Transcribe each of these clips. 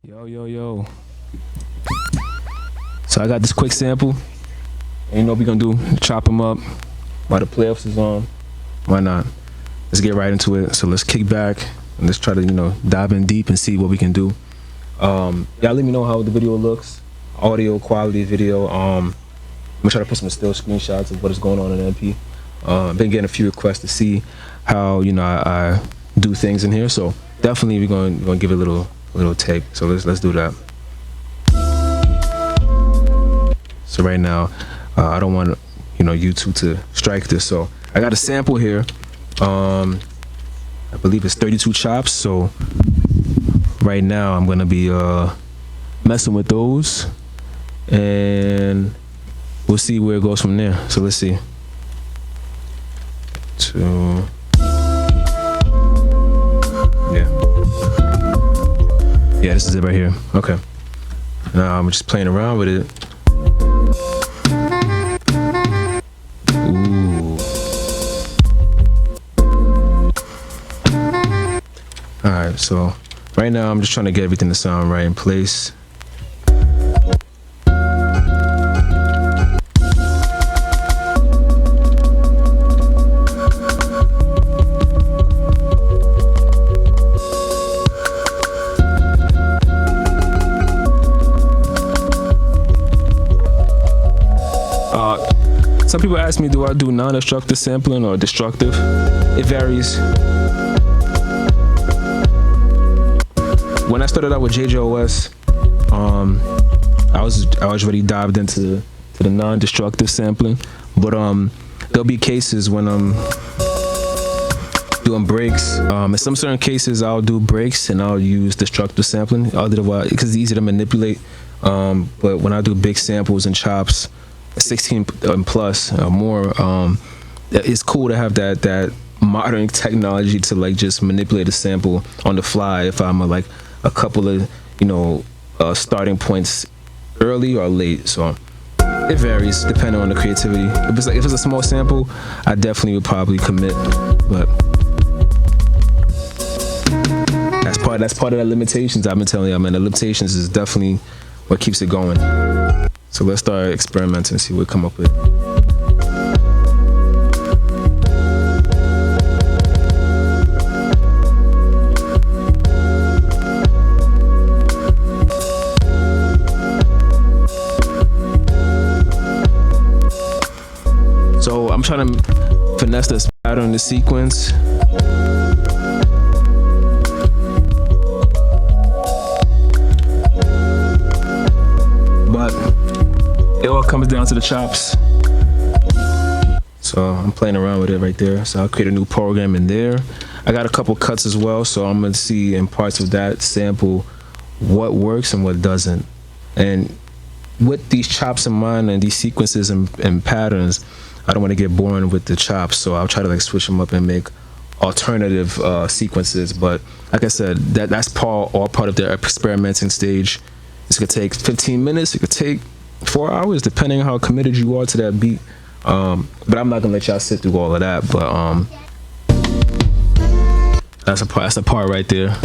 Yo. So I got this quick sample. And you know what we're gonna do? Chop them up while the playoffs is on. Why not? Let's get right into it. So let's kick back and let's try to, dive in deep and see what we can do. Y'all let me know how the video looks. Audio quality video. I'm gonna try to put some still screenshots of what is going on in MP. Been getting a few requests to see how I do things in here. So definitely we're gonna give it a little take. So let's do that. So right now, I don't want YouTube to strike this. So I got a sample here. I believe it's 32 chops. So right now I'm gonna be messing with those, and we'll see where it goes from there. So let's see. Yeah, this is it right here. Okay. Now I'm just playing around with it. Ooh. Alright, so right now I'm just trying to get everything to sound right in place. Some people ask me, do I do non-destructive sampling or destructive? It varies. When I started out with JJOS, I was already dived into the non-destructive sampling, but there'll be cases when I'm doing breaks. In some certain cases, I'll do breaks and I'll use destructive sampling. Otherwise, because it's easy to manipulate. But when I do big samples and chops, 16 and plus more, it's cool to have that modern technology to just manipulate a sample on the fly if I'm a couple of starting points early or late. So it varies depending on the creativity. If it's a small sample, I definitely would probably commit, but that's part of the limitations I've been telling you. The limitations is definitely what keeps it going. So let's start experimenting and see what we come up with. So I'm trying to finesse this pattern, the sequence. It all comes down to the chops. So I'm playing around with it right there. So I'll create a new program in there. I got a couple cuts as well, so I'm gonna see in parts of that sample what works and what doesn't. And with these chops in mind and these sequences and patterns, I don't want to get boring with the chops, so I'll try to switch them up and make alternative sequences. But like I said, that's all part of the experimenting stage. This could take 15 minutes. It could take 4 hours, depending on how committed you are to that beat. But I'm not gonna let y'all sit through all of that. But that's a part right there.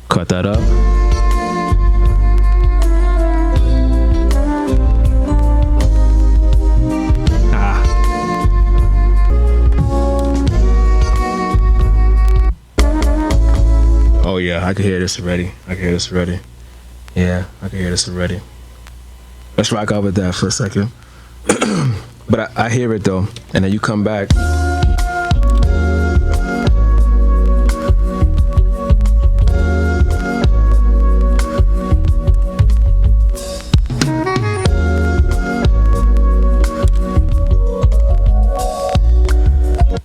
Cut that up. Oh yeah, I can hear this already. Yeah, I can hear this already. Let's rock out with that for a second. But I hear it though, and then you come back.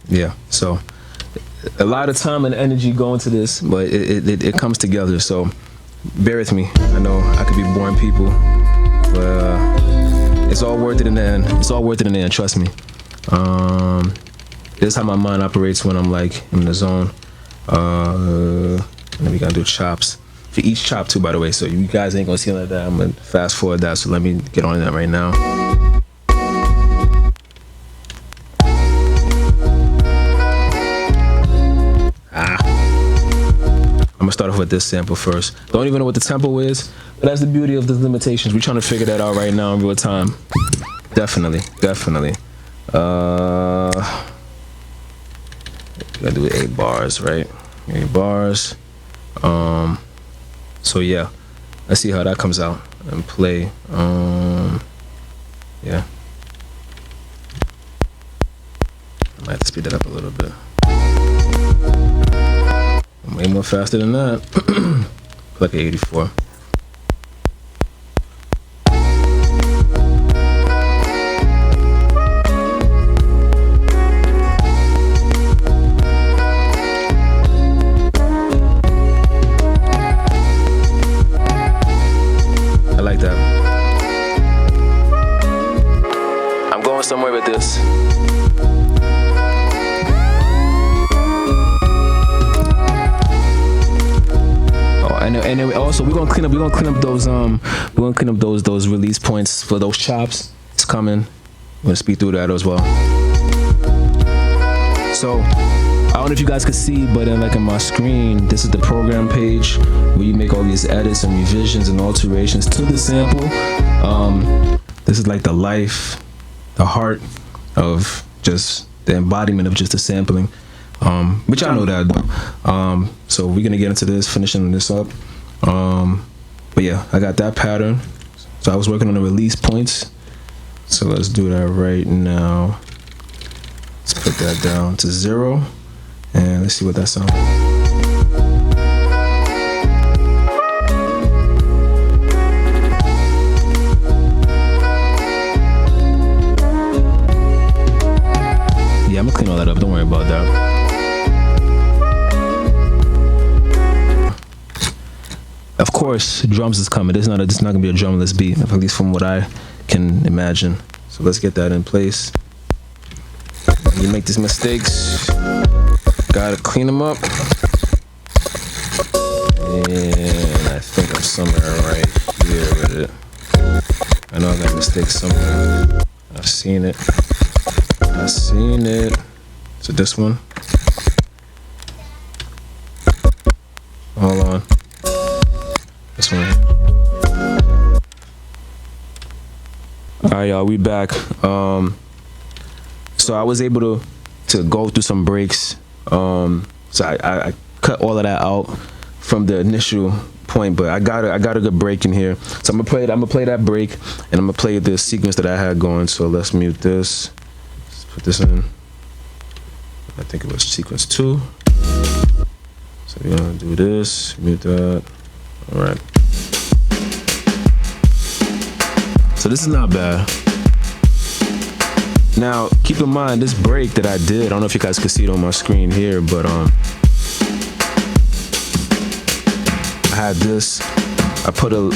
Yeah, so a lot of time and energy go into this, but it comes together. So bear with me. I know I could be boring people, but it's all worth it in the end. It's all worth it in the end. Trust me. This is how my mind operates when I'm in the zone. And then we gotta do chops for each chop too, by the way. So you guys ain't gonna see like that. I'm gonna fast forward that. So let me get on that right now. gonna start off with this sample first. Don't even know what the tempo is, but that's the beauty of the limitations. We're trying to figure that out right now in real time. Definitely. Gotta do 8 bars, right? 8 bars. So yeah, let's see how that comes out and play. Yeah. I might have to speed that up a little bit. I'm way more faster than that. Like an 84. I like that. I'm going somewhere with this. And then also we're gonna clean up those release points for those chops. It's coming. I'm gonna speed through that as well. So I don't know if you guys could see, but in my screen, this is the program page where you make all these edits and revisions and alterations to the sample. This is like the life, the heart of just the embodiment of just the sampling. Which I know that though. So we're gonna get into this, finishing this up. But yeah, I got that pattern. So I was working on the release points. So let's do that right now. Let's put that down to 0 and let's see what that sounds like. Yeah, I'm gonna clean all that up. Don't worry about that. Of course, drums is coming. This is not gonna be a drumless beat, at least from what I can imagine. So let's get that in place. When you make these mistakes, gotta clean them up. And I think I'm somewhere right here with it. I know I got mistakes somewhere. I've seen it. So this one. Hold on. This one. Alright, y'all, we back. So I was able to go through some breaks. So I cut all of that out from the initial point, but I got a good break in here. So I'm gonna play that break, and I'm gonna play the sequence that I had going. So let's mute this. Let's put this in. I think it was sequence 2. So we're gonna do this, mute that. All right. So this is not bad. Now, keep in mind this break that I did. I don't know if you guys can see it on my screen here, but I had this. I put a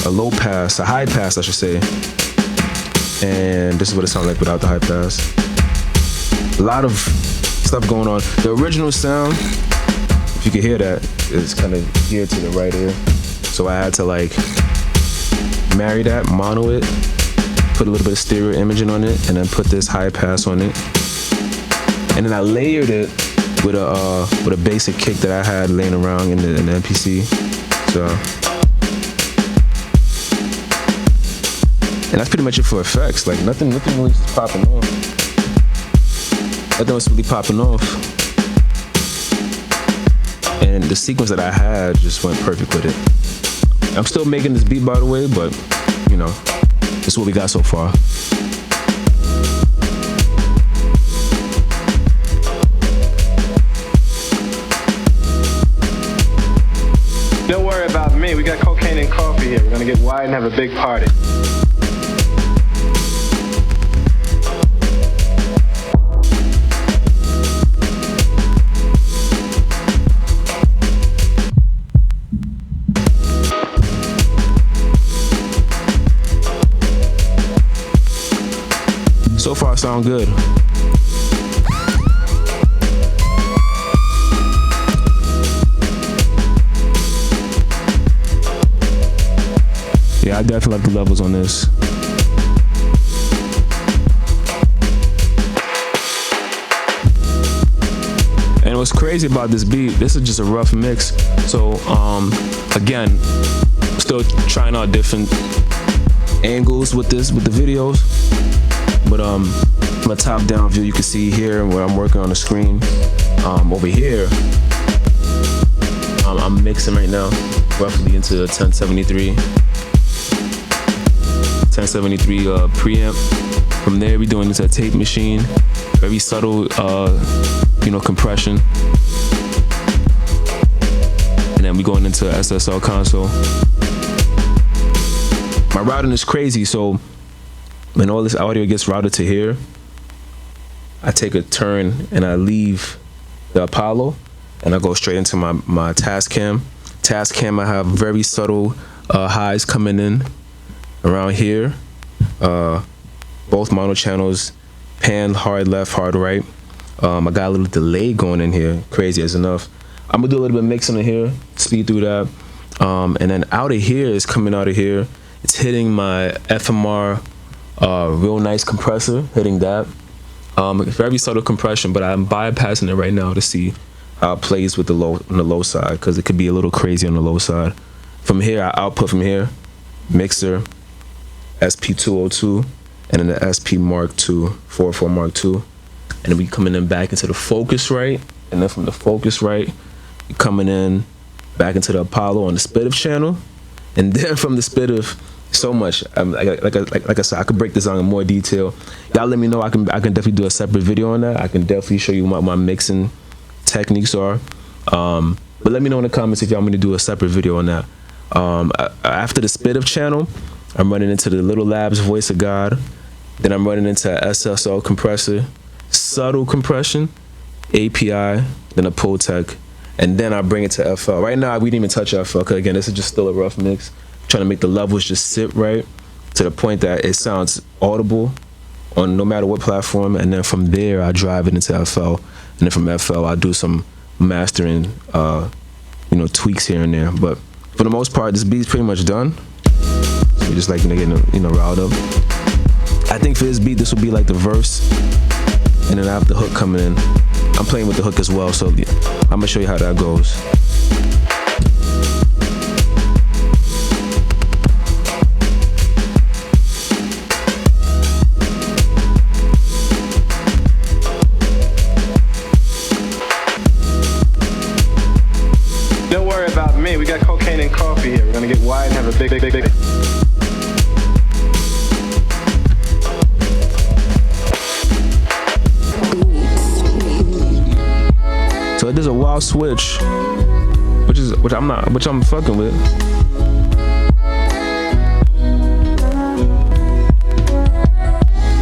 low pass, a high pass, I should say. And this is what it sounds like without the high pass. A lot of stuff going on. The original sound, if you can hear that, is kind of geared to the right ear. So I had to marry that, mono it, put a little bit of stereo imaging on it, and then put this high pass on it. And then I layered it with a basic kick that I had laying around in the MPC. So, and that's pretty much it for effects. Nothing really popping off. Nothing was really popping off. And the sequence that I had just went perfect with it. I'm still making this beat, by the way, but this is what we got so far. Don't worry about me. We got cocaine and coffee here. We're gonna get wide and have a big party. So far, sound good. Yeah, I definitely like the levels on this. And what's crazy about this beat, this is just a rough mix. So again, still trying out different angles with the videos. But from a top down view, you can see here what I'm working on the screen. Over here, I'm mixing right now, roughly into 1073 preamp. From there, we're doing this at tape machine, very subtle, compression, and then we're going into SSL console. My routing is crazy, so when all this audio gets routed to here, I take a turn and I leave the Apollo and I go straight into my Tascam. I have very subtle highs coming in around here. Both mono channels, pan hard left, hard right. I got a little delay going in here, crazy as enough. I'm gonna do a little bit of mixing in here, speed through that. And then out of here is coming out of here. It's hitting my FMR real nice compressor, hitting that. Very subtle compression, but I'm bypassing it right now to see how it plays with the low on the low side, because it could be a little crazy on the low side. From here, I output from here, mixer, SP202, and then the SP Mark II, 44 Mark II. And then we coming in back into the Focusrite, and then from the Focusrite, we coming in back into the Apollo on the Spitiv channel, and then from the Spitiv, so much. Like I said, I could break this down in more detail. Y'all let me know. I can definitely do a separate video on that. I can definitely show you what my mixing techniques are. But let me know in the comments if y'all want me to do a separate video on that. After the Spitiv channel, I'm running into the Little Labs Voice of God. Then I'm running into SSL compressor, subtle compression, API, then a Pultec, and then I bring it to FL. Right now, we didn't even touch FL, because again, this is just still a rough mix. Trying to make the levels just sit right to the point that it sounds audible on no matter what platform. And then from there, I drive it into FL, and then from FL, I do some mastering, tweaks here and there. But for the most part, this beat's pretty much done. So just like getting riled up. I think for this beat, this will be like the verse, and then I have the hook coming in. I'm playing with the hook as well, so I'm gonna show you how that goes. Don't worry about me. We got cocaine and coffee here. We're gonna get wide and have a big. So there's a wild switch, which I'm fucking with.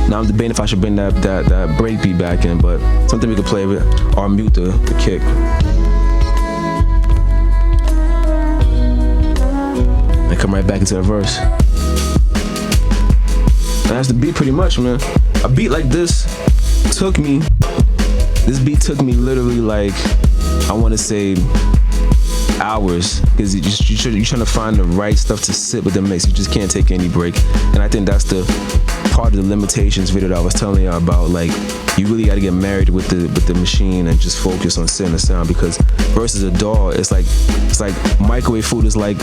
Now I'm debating if I should bring that break beat back in, but something we could play with, or mute the kick. And come right back into the verse. And that's the beat pretty much, man. A beat like this beat took me literally like, I want to say hours, because you're trying to find the right stuff to sit with the mix. You just can't take any break. And I think that's the part of the limitations video that I was telling you about. Like, you really got to get married with the machine and just focus on sitting the sound, because versus a DAW, it's like microwave food is like,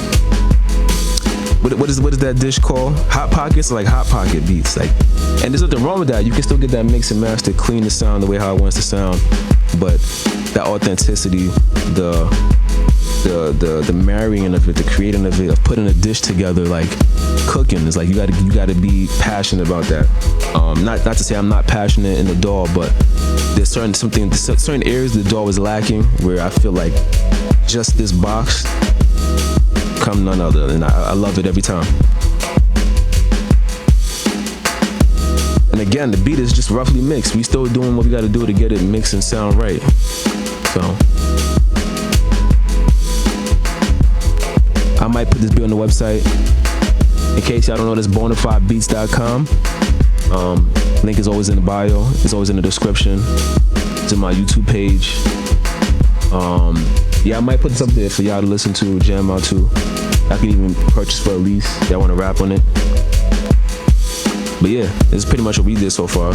what is that dish called? Hot Pockets, like Hot Pocket beats. Like, and there's nothing wrong with that. You can still get that mix and master, clean the sound the way how it wants to sound, but that authenticity, the marrying of it, the creating of it, of putting a dish together, like cooking, is like you gotta be passionate about that. Not to say I'm not passionate in the DAW, but there's certain areas the DAW is lacking, where I feel like just this box come none other, and I love it every time. And again, the beat is just roughly mixed. We still doing what we gotta do to get it mixed and sound right. So I might put this beat on the website. In case y'all don't know, that's bonafidebeats.com. Link is always in the bio. It's always in the description. It's in my YouTube page. Yeah, I might put this up there for y'all to listen to, jam out to. I can even purchase for a lease if y'all want to rap on it. But yeah, this is pretty much what we did so far.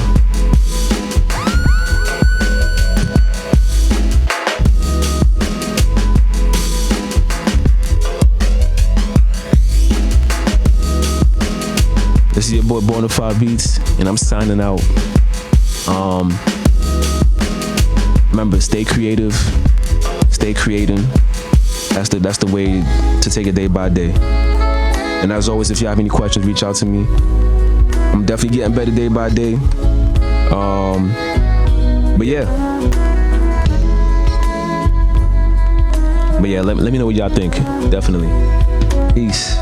This is your boy Bonafide Beats, and I'm signing out. Remember, stay creative, stay creating. That's the way to take it day by day. And as always, if you have any questions, reach out to me. I'm definitely getting better day by day. But yeah, let me know what y'all think. Definitely. Peace.